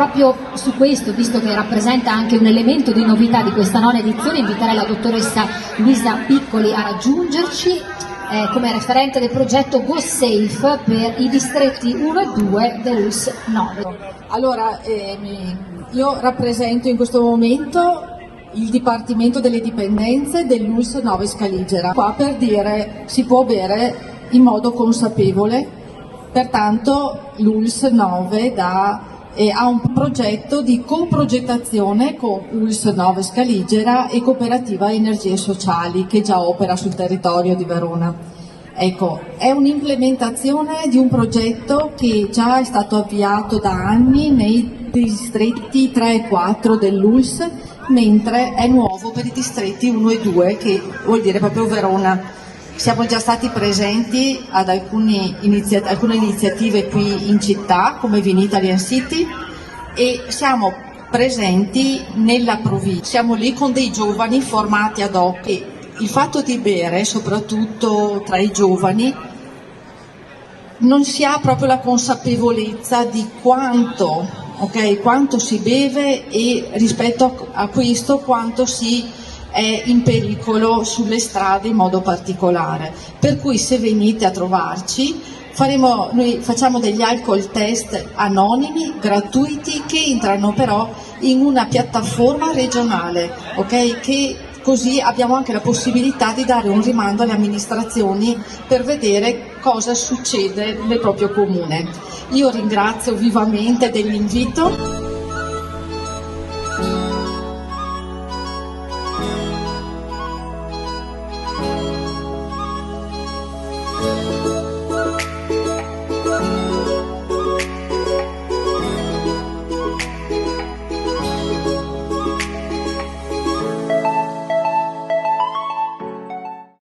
proprio su questo, visto che rappresenta anche un elemento di novità di questa nona edizione, inviterei la dottoressa Luisa Piccoli a raggiungerci come referente del progetto Go Safe per i distretti 1 e 2 dell'ULSS 9. Allora, io rappresento in questo momento il Dipartimento delle Dipendenze dell'ULSS 9 Scaligera, qua per dire si può bere in modo consapevole, pertanto l'ULSS 9 ha un progetto di coprogettazione con ULSS 9 Scaligera e Cooperativa Energie Sociali che già opera sul territorio di Verona. Ecco, è un'implementazione di un progetto che già è stato avviato da anni nei distretti 3 e 4 dell'ULSS, mentre è nuovo per i distretti 1 e 2, che vuol dire proprio Verona. Siamo già stati presenti ad alcune iniziative qui in città, come Vinitalian City, e siamo presenti nella provincia. Siamo lì con dei giovani formati ad hoc e il fatto di bere, soprattutto tra i giovani, non si ha proprio la consapevolezza di quanto si beve e rispetto a questo quanto si è in pericolo sulle strade in modo particolare. Per cui se venite a trovarci noi facciamo degli alcol test anonimi, gratuiti, che entrano però in una piattaforma regionale, che così abbiamo anche la possibilità di dare un rimando alle amministrazioni per vedere cosa succede nel proprio comune. Io ringrazio vivamente dell'invito.